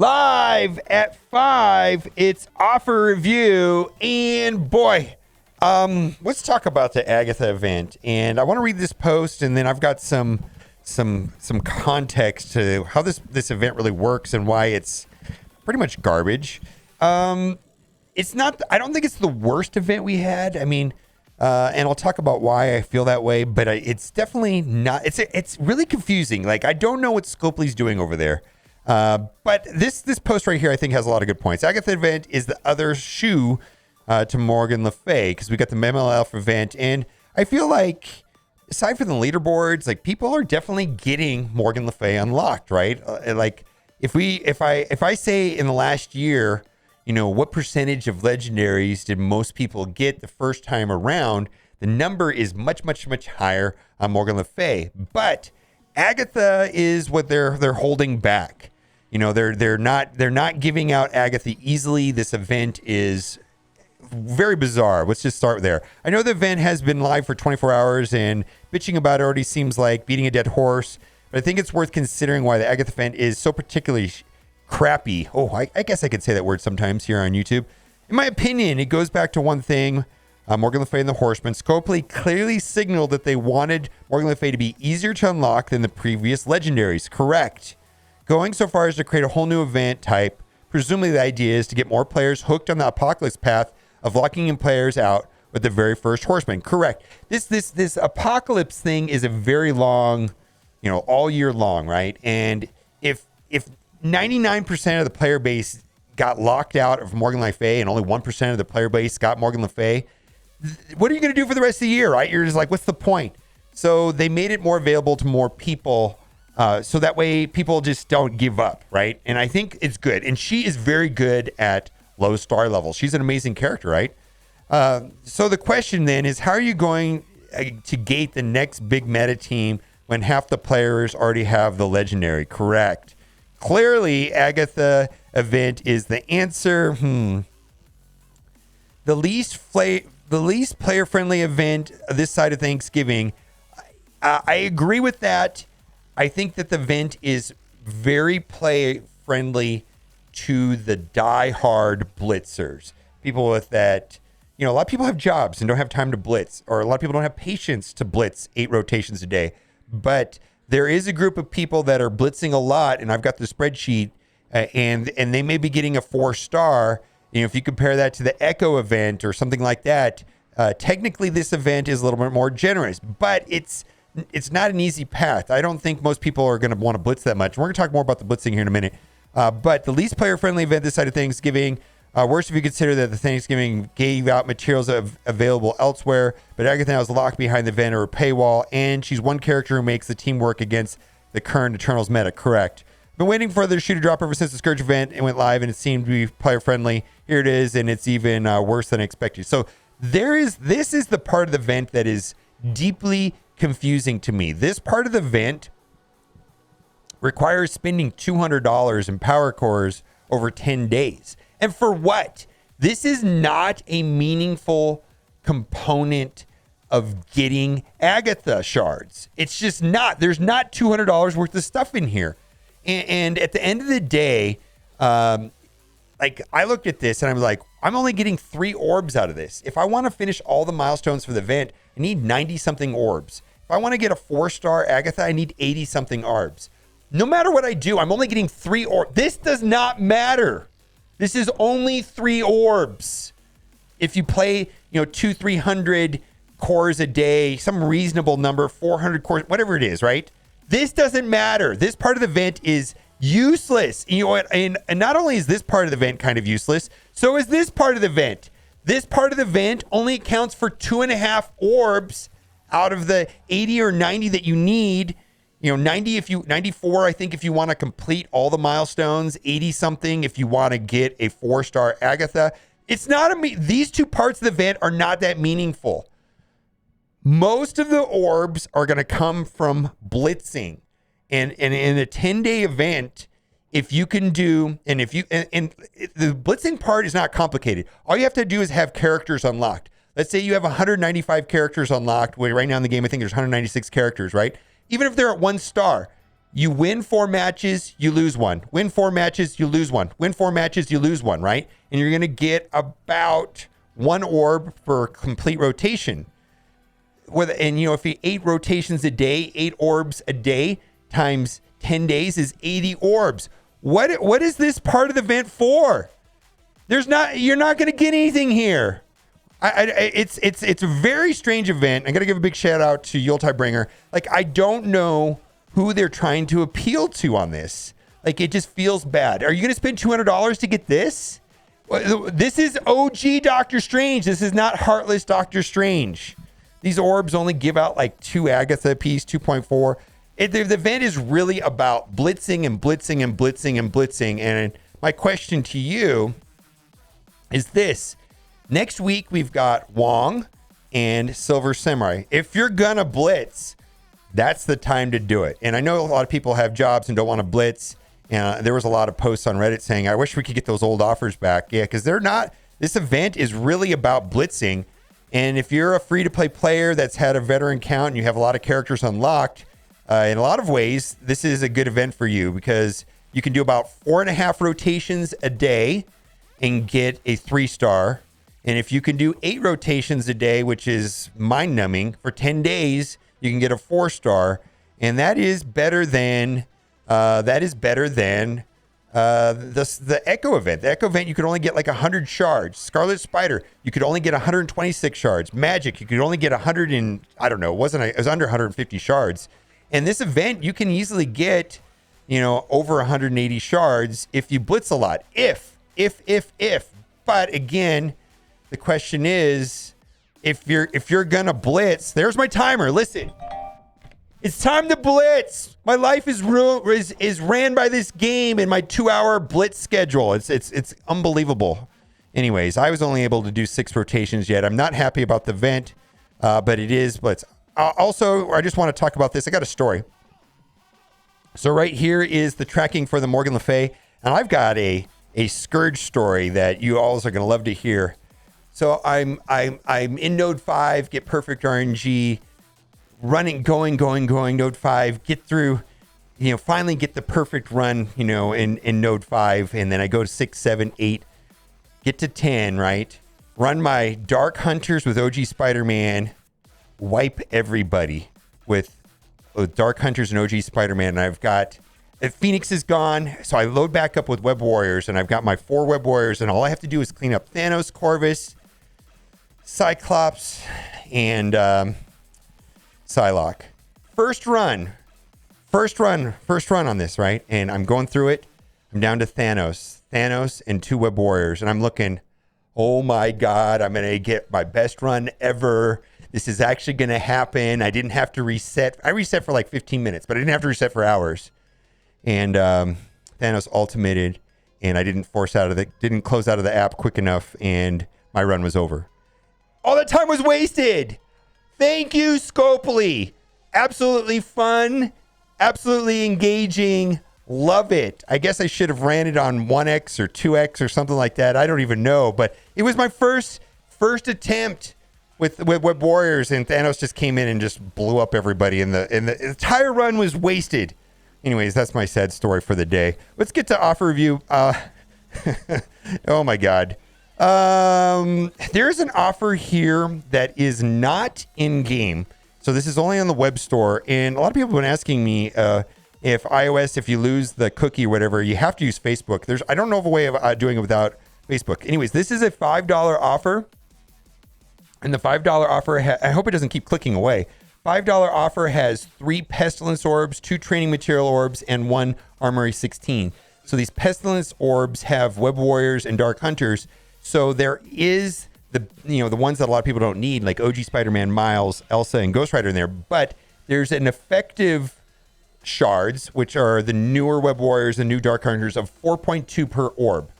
Live at 5, it's offer review, and boy, let's talk about the Agatha event. And I want to read this post, and then I've got some context to how this event really works and why it's pretty much garbage. It's not. I don't think it's the worst event we had. I mean, and I'll talk about why I feel that way. But it's definitely not. It's really confusing. Like, I don't know what Scopely's doing over there. But this post right here, I think, has a lot of good points. Agatha event is the other shoe to Morgan Le Fay, because we got the MLF event, and I feel like aside from the leaderboards, like, people are definitely getting Morgan Le Fay unlocked, right? Like, if I say in the last year, you know, what percentage of legendaries did most people get the first time around, the number is much higher on Morgan Le Fay. But Agatha is what they're holding back. You know, they're not giving out Agatha easily. This event is very bizarre. Let's just start there. I know the event has been live for 24 hours, and bitching about it already seems like beating a dead horse. But I think it's worth considering why the Agatha event is so particularly crappy. Oh, I guess I could say that word sometimes here on YouTube. In my opinion, it goes back to one thing. Morgan Le Fay and the Horsemen. Scopely clearly signaled that they wanted Morgan Le Fay to be easier to unlock than the previous legendaries. Correct. Going so far as to create a whole new event type. Presumably the idea is to get more players hooked on the apocalypse path of locking in players out with the very first Horseman. Correct. This apocalypse thing is a very long, you know, all year long, right? And if 99% of the player base got locked out of Morgan Le Fay and only 1% of the player base got Morgan Le Fay, what are you going to do for the rest of the year, right? You're just like, what's the point? So they made it more available to more people, so that way people just don't give up, right? And I think it's good. And she is very good at low star level. She's an amazing character, right? So the question then is, how are you going to gate the next big meta team when half the players already have the legendary? Correct. Clearly, Agatha event is the answer. The least player-friendly event this side of Thanksgiving. I agree with that. I think that the event is very play-friendly to the die-hard blitzers. People with that, you know, a lot of people have jobs and don't have time to blitz, or a lot of people don't have patience to blitz 8 rotations a day. But there is a group of people that are blitzing a lot, and I've got the spreadsheet, and they may be getting a 4-star. You know, if you compare that to the Echo event or something like that, technically this event is a little bit more generous, but it's not an easy path. I don't think most people are going to want to blitz that much. We're going to talk more about the blitzing here in a minute. But the least player-friendly event this side of Thanksgiving, worse if you consider that the Thanksgiving gave out materials available elsewhere, but Agatha is locked behind the event or a paywall, and she's one character who makes the team work against the current Eternals meta. Correct. Been waiting for the shoe to drop ever since the Scourge event. It went live, and it seemed to be player-friendly. Here it is, and it's even worse than expected. So this is the part of the event that is deeply confusing to me. This part of the event requires spending $200 in power cores over 10 days. And for what? This is not a meaningful component of getting Agatha shards. It's just not. There's not $200 worth of stuff in here. And at the end of the day, like, I looked at this and I'm like, I'm only getting 3 orbs out of this. If I want to finish all the milestones for the event, I need 90-something orbs. If I want to get a 4-star Agatha, I need 80-something orbs. No matter what I do, I'm only getting 3 orbs. This does not matter. This is only 3 orbs. If you play, 300 cores a day, some reasonable number, 400 cores, whatever it is, right? This doesn't matter. This part of the event is useless. You know what? And not only is this part of the event kind of useless, so is this part of the event. This part of the event only accounts for 2.5 orbs out of the 80 or 90 that you need. 94, I think, if you want to complete all the milestones, 80 something if you want to get a 4-star Agatha. It's not these two parts of the event are not that meaningful. Most of the orbs are going to come from blitzing. And in a 10-day event, if you can do, and the blitzing part is not complicated. All you have to do is have characters unlocked. Let's say you have 195 characters unlocked. Right now in the game, I think there's 196 characters, right? Even if they're at 1 star, You win 4 matches, you lose 1. Win 4 matches, you lose 1. Win 4 matches, you lose 1, right? And you're going to get about 1 orb for complete rotation. And, if you 8 rotations a day, 8 orbs a day times 10 days is 80 orbs. What is this part of the event for? You're not going to get anything here. It's a very strange event. I got to give a big shout out to Yuletide. Like, I don't know who they're trying to appeal to on this. Like, it just feels bad. Are you going to spend $200 to get this? This is OG Doctor Strange. This is not Heartless Doctor Strange. These orbs only give out like 2 Agatha a piece, 2.4. The event is really about blitzing and blitzing and blitzing and blitzing. And my question to you is this. Next week, we've got Wong and Silver Samurai. If you're going to blitz, that's the time to do it. And I know a lot of people have jobs and don't want to blitz. And there was a lot of posts on Reddit saying, I wish we could get those old offers back. Yeah, because they're not. This event is really about blitzing. And if you're a free-to-play player that's had a veteran count and you have a lot of characters unlocked, in a lot of ways, this is a good event for you because you can do about 4.5 rotations a day and get a 3-star. And if you can do 8 rotations a day, which is mind-numbing, for 10 days, you can get a 4-star. And that is better than the Echo event. The Echo event, you could only get like 100 shards. Scarlet Spider, you could only get 126 shards. Magic, you could only get 100 and, I don't know, it was under 150 shards. And this event, you can easily get, over 180 shards if you blitz a lot. If. But again, the question is, if you're gonna blitz, there's my timer. Listen. It's time to blitz. My life is ran by this game and my 2-hour blitz schedule. It's unbelievable. Anyways, I was only able to do 6 rotations yet. I'm not happy about the event, but it is blitz. Also, I just want to talk about this. I got a story. So right here is the tracking for the Morgan Le Fay, and I've got a Scourge story that you all are going to love to hear. So I'm in Node 5, get perfect RNG. Going, Node 5, get through, finally get the perfect run, in Node 5. And then I go to 6, 7, 8, get to 10, right? Run my Dark Hunters with OG Spider-Man, wipe everybody with Dark Hunters and OG Spider-Man. And I've got, Phoenix is gone. So I load back up with Web Warriors and I've got my 4 Web Warriors. And all I have to do is clean up Thanos, Corvus, Cyclops, and, Psylocke. First run on this, right? And I'm going through it. I'm down to Thanos and 2 Web Warriors. And I'm looking, oh my God, I'm going to get my best run ever. This is actually going to happen. I didn't have to reset. I reset for like 15 minutes, but I didn't have to reset for hours. And Thanos ultimated and I didn't close out of the app quick enough and my run was over. All that time was wasted. Thank you, Scopely. Absolutely fun. Absolutely engaging. Love it. I guess I should have ran it on 1x or 2x or something like that. I don't even know. But it was my first attempt with Web Warriors, and Thanos just came in and just blew up everybody. And the entire run was wasted. Anyways, that's my sad story for the day. Let's get to offer review. Oh, my God. There's an offer here that is not in game. So this is only on the web store. And a lot of people have been asking me, if iOS, if you lose the cookie or whatever, you have to use Facebook. I don't know of a way of doing it without Facebook. Anyways, this is a $5 offer. And the $5 offer, I hope it doesn't keep clicking away. $5 offer has 3 Pestilence Orbs, 2 Training Material Orbs, and 1 Armory 16. So these Pestilence Orbs have Web Warriors and Dark Hunters. So there is the ones that a lot of people don't need, like OG Spider-Man, Miles, Elsa, and Ghost Rider in there. But there's an effective shards, which are the newer Web Warriors and new Dark Hunters of 4.2 per orb.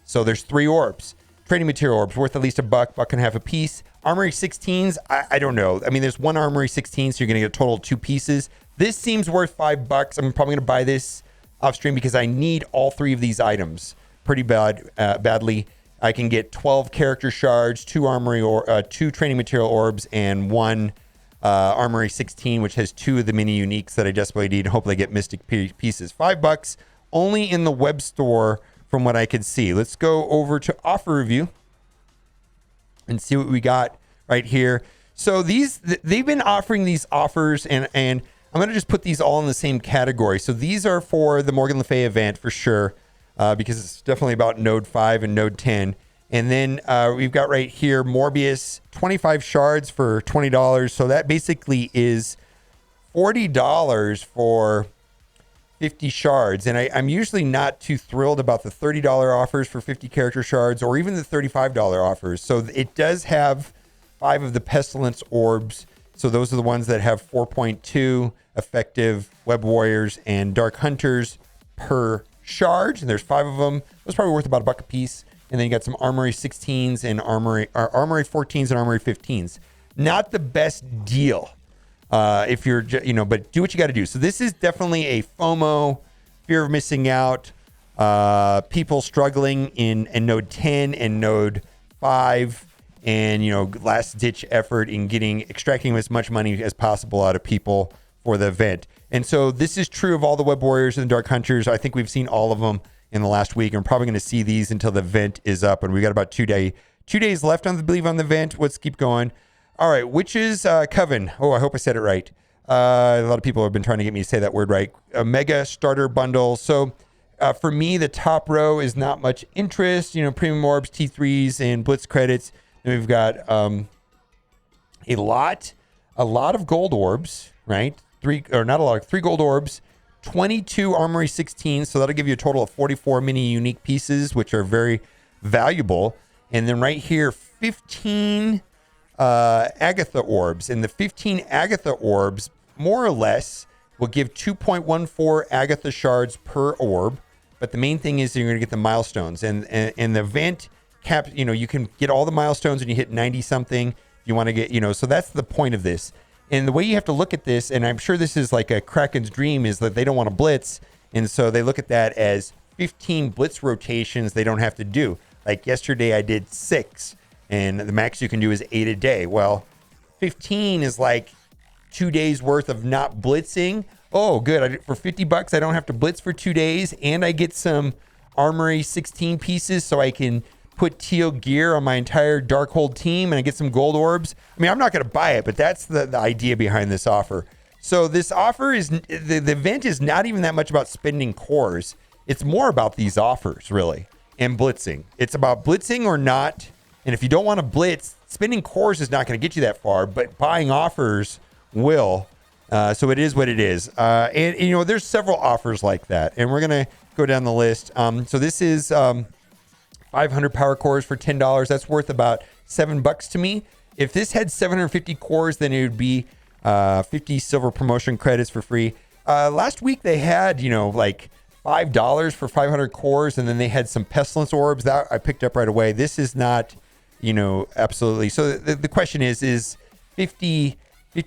So there's 3 orbs. Training Material Orbs worth at least $1.50 a piece. Armory 16s, I don't know. I mean, there's 1 Armory 16, so you're going to get a total of 2 pieces. This seems worth $5. I'm probably going to buy this off stream because I need all 3 of these items pretty badly. I can get 12 character shards, 2 armory or 2 training material orbs, and 1 Armory 16, which has 2 of the mini uniques that I desperately need. Hopefully I get Mystic pieces. $5 only in the web store from what I could see. Let's go over to offer review and see what we got right here. So they've been offering these offers, and I'm going to just put these all in the same category. So these are for the Morgan Le Fay event for sure, because it's definitely about Node 5 and Node 10. And then we've got right here Morbius, 25 shards for $20. So that basically is $40 for 50 shards. And I'm usually not too thrilled about the $30 offers for 50 character shards, or even the $35 offers. So it does have 5 of the Pestilence orbs. So those are the ones that have 4.2 effective Web Warriors and Dark Hunters per shard. And there's 5 of them. Those are probably worth about $1 a piece. And then you got some Armory 16s and Armory 14s and Armory 15s. Not the best deal if you're, but do what you got to do. So this is definitely a FOMO, fear of missing out, people struggling in Node 10 and Node 5. And, last ditch effort in extracting as much money as possible out of people for the event. And so this is true of all the Web Warriors and Dark Hunters. I think we've seen all of them in the last week. I'm probably going to see these until the event is up. And we got about 2 days left on the event. Let's keep going. All right. Witches Coven. Oh, I hope I said it right. A lot of people have been trying to get me to say that word right. A mega starter bundle. So for me, the top row is not much interest. Premium orbs, T3s, and Blitz credits. And we've got a lot of gold orbs, right? 3 gold orbs, 22 Armory 16s. So that'll give you a total of 44 mini unique pieces, which are very valuable. And then right here, 15 Agatha orbs. And the 15 Agatha orbs, more or less, will give 2.14 Agatha shards per orb. But the main thing is you're going to get the milestones. And the event cap, you can get all the milestones and you hit 90 something. You want to get, so that's the point of this. And the way you have to look at this, and I'm sure this is like a Kraken's dream, is that they don't want to blitz. And so they look at that as 15 blitz rotations they don't have to do. Like yesterday I did 6, and the max you can do is 8 a day. Well, 15 is like 2 days worth of not blitzing. Oh, good. For $50, I don't have to blitz for 2 days, and I get some Armory 16 pieces so I can put teal gear on my entire Darkhold team, and I get some gold orbs. I mean, I'm not going to buy it, but that's the idea behind this offer. So this offer is, the event is not even that much about spending cores. It's more about these offers, really, and blitzing. It's about blitzing or not. And if you don't want to blitz, spending cores is not going to get you that far, but buying offers will. So it is what it is. And there's several offers like that, and we're going to go down the list. So this is 500 power cores for $10. That's worth about $7 to me. If this had 750 cores, then it would be 50 silver promotion credits for free. Last week they had, like $5 for 500 cores, and then they had some pestilence orbs that I picked up right away. This is not, absolutely. So the question is 50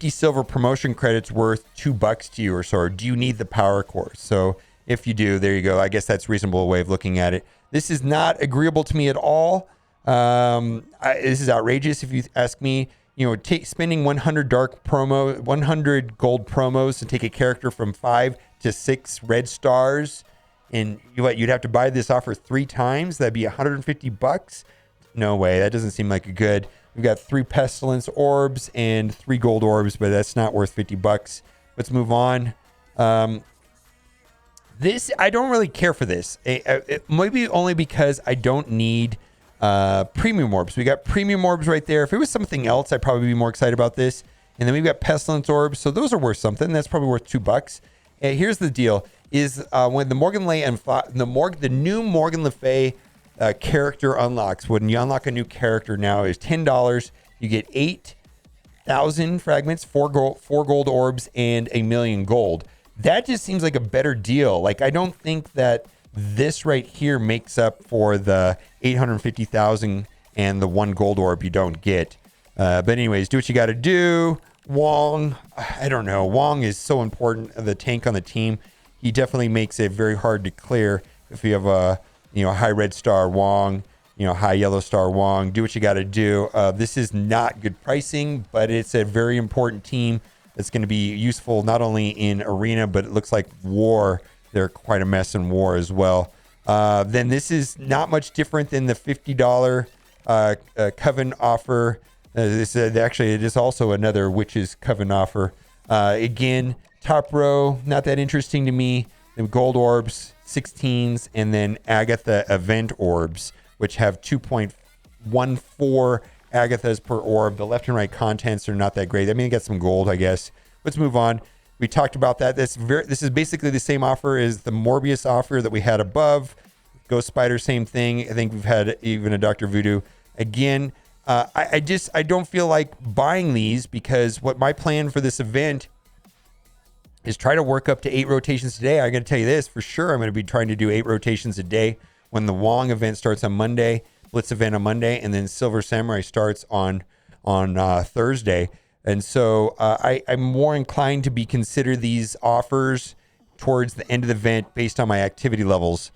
silver promotion credits worth $2 to you or so, or do you need the power cores? So if you do, there you go. I guess that's a reasonable way of looking at it. This is not agreeable to me at all. This is outrageous if you ask me. Spending 100 100 gold promos to take a character from 5 to 6 red stars, and you'd have to buy this offer 3 times. That'd be $150. No way. That doesn't seem like a good. We've got 3 pestilence orbs and 3 gold orbs, but that's not worth $50. Let's move on. This, I don't really care for this. Maybe only because I don't need premium orbs. We got premium orbs right there. If it was something else, I'd probably be more excited about this. And then we've got pestilence orbs. So those are worth something. That's probably worth $2. Here's the deal: is when the the new Morgan Le Fay character unlocks. When you unlock a new character now is $10. You get 8,000 fragments, 4 gold orbs, and 1,000,000 gold. That just seems like a better deal. Like, I don't think that this right here makes up for the 850,000 and the 1 gold orb you don't get. But anyways, do what you got to do. Wong, I don't know. Wong is so important, the tank on the team. He definitely makes it very hard to clear if you have a high red star Wong. high yellow star Wong. Do what you got to do. This is not good pricing, but it's a very important team that's going to be useful not only in arena, but it looks like war. They're quite a mess in war as well. Then this is not much different than the $50 Coven offer. Actually, it is also another Witch's Coven offer. Again, top row, not that interesting to me. The gold orbs, 16s, and then Agatha event orbs, which have 2.14 Agathas per orb. The left and right contents are not that great. I mean, they got some gold, I guess. Let's move on. We talked about that. This is basically the same offer as the Morbius offer that we had above. Ghost Spider, same thing. I think we've had even a Dr. Voodoo. Again, I don't feel like buying these, because what my plan for this event is try to work up to 8 rotations a day. I'm going to tell you this for sure. I'm going to be trying to do 8 rotations a day when the Wong event starts on Monday, Blitz event on Monday, and then Silver Samurai starts on Thursday. And so I'm more inclined to consider these offers towards the end of the event based on my activity levels.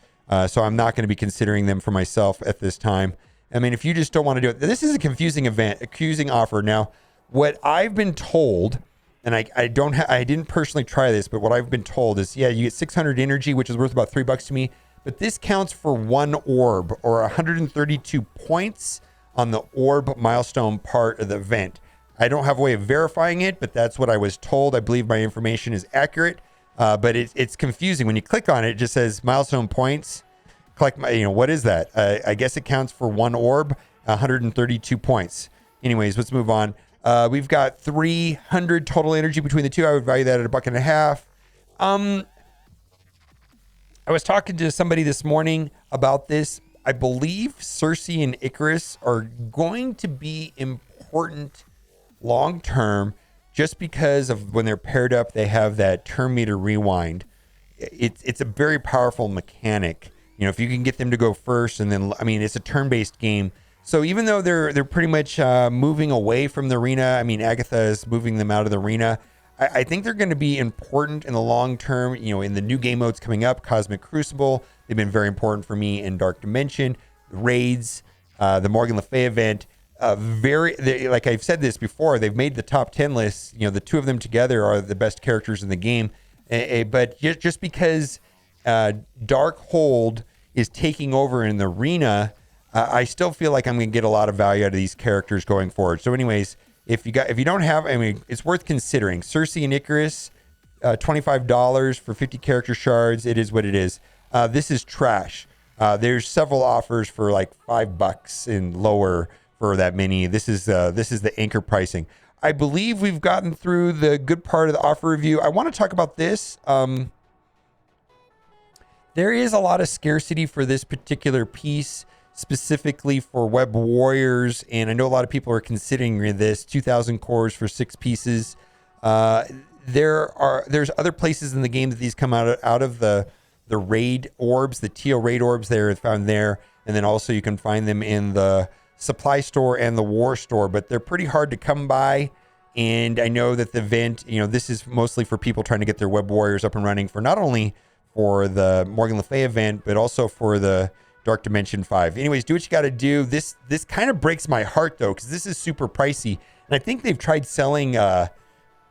So I'm not going to be considering them for myself at this time. I mean, if you just don't want to do it, this is a confusing offer. Now, what I've been told, and I didn't personally try this, but what I've been told is, yeah, you get 600 energy, which is worth about $3 to me, but this counts for 1 orb or 132 points on the orb milestone part of the event. I don't have a way of verifying it, but that's what I was told. I believe my information is accurate, but it's confusing. When you click on it, it just says milestone points. Click what is that? I guess it counts for 1 orb, 132 points. Anyways, let's move on. We've got 300 total energy between the two. I would value that at $1.50. I was talking to somebody this morning about this. I believe Cersei and Icarus are going to be important long term, just because of when they're paired up, they have that turn meter rewind. It's a very powerful mechanic. If you can get them to go first, and then, I mean, it's a turn-based game. So even though they're pretty much moving away from the arena, I mean, Agatha is moving them out of the arena. I think they're going to be important in the long term. In the new game modes coming up, Cosmic Crucible, they've been very important for me in Dark Dimension, raids, the Morgan Le Fay event. Like I've said this before, they've made the top 10 lists. The two of them together are the best characters in the game. But just because Darkhold is taking over in the arena, I still feel like I'm going to get a lot of value out of these characters going forward. So anyways, if you don't have, I mean, it's worth considering. Cersei and Icarus, $25 for 50 character shards. It is what it is. This is trash. There's several offers for like $5 and lower for that many. This is the anchor pricing. I believe we've gotten through the good part of the offer review. I want to talk about this. There is a lot of scarcity for this particular piece, specifically for Web Warriors, and I know a lot of people are considering this 2,000 cores for 6 pieces. There's other places in the game that these come out of the raid orbs, the teal raid orbs. They're found there, and then also you can find them in the supply store and the war store, but they're pretty hard to come by. And I know that the event, this is mostly for people trying to get their Web Warriors up and running for not only for the Morgan Le Fay event, but also for the Dark Dimension 5. Anyways, do what you got to do. This kind of breaks my heart, though, because this is super pricey. And I think they've tried selling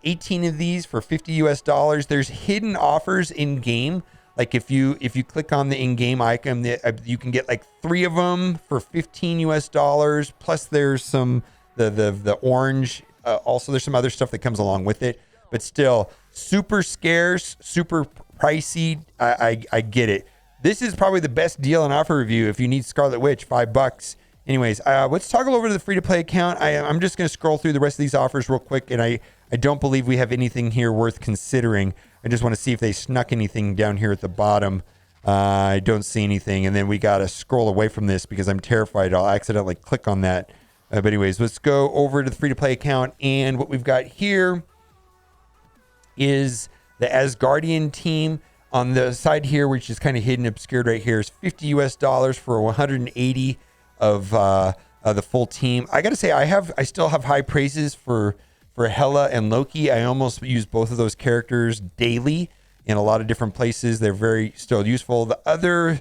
18 of these for $50. There's hidden offers in game. Like if you click on the in-game icon, you can get like 3 of them for $15. Plus there's some the orange. Also, there's some other stuff that comes along with it. But still, super scarce, super pricey. I get it. This is probably the best deal in offer review if you need Scarlet Witch, $5. Anyways, let's toggle over to the free-to-play account. I'm just going to scroll through the rest of these offers real quick, and I don't believe we have anything here worth considering. I just want to see if they snuck anything down here at the bottom. I don't see anything, and then we got to scroll away from this because I'm terrified I'll accidentally click on that. But anyways, let's go over to the free-to-play account, and what we've got here is the Asgardian team. On the side here, which is kind of hidden, obscured right here, is $50 for 180 of the full team. I got to say, I still have high praises for Hela and Loki. I almost use both of those characters daily in a lot of different places. They're very still useful. The other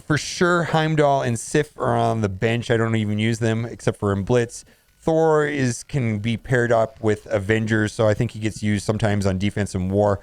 For sure, Heimdall and Sif are on the bench. I don't even use them except for in Blitz. Thor can be paired up with Avengers, so I think he gets used sometimes on defense and war.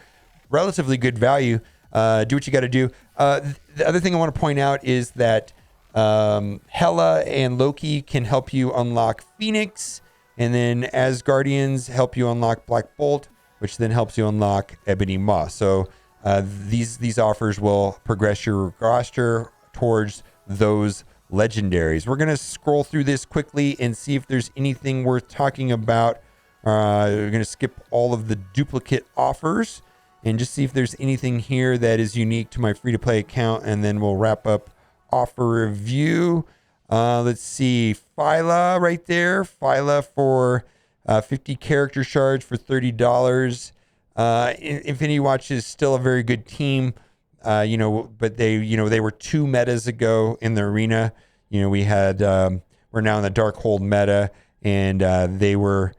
Relatively good value. Do what you got to do. The other thing I want to point out is that Hela and Loki can help you unlock Phoenix, and then Asgardians help you unlock Black Bolt, which then helps you unlock Ebony Maw. So these offers will progress your roster towards those legendaries. We're going to scroll through this quickly and see if there's anything worth talking about. We're going to skip all of the duplicate offers and just see if there's anything here that is unique to my free-to-play account, and then we'll wrap up offer review. Let's see, Phyla right there. Phyla for 50 character shards for $30. Infinity Watch is still a very good team, but they were 2 metas ago in the arena. We had we're now in the Darkhold meta, and they were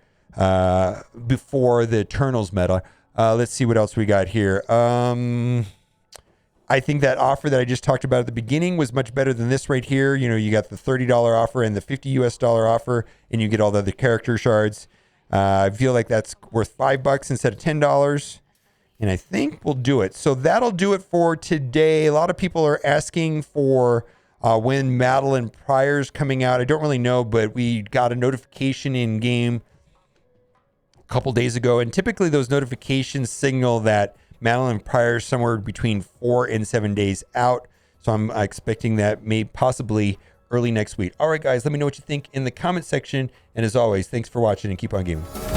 before the Eternals meta. Let's see what else we got here. I think that offer that I just talked about at the beginning was much better than this right here. You got the $30 offer and the $50 offer, and you get all the other character shards. I feel like that's worth $5 instead of $10, and I think we'll do it. So that'll do it for today. A lot of people are asking for when Madeline Pryor's coming out. I don't really know, but we got a notification in game a couple days ago, and typically those notifications signal that Madeline Pryor somewhere between 4 and 7 days out. So I'm expecting that possibly early next week. All right, guys, let me know what you think in the comment section. And as always, thanks for watching and keep on gaming.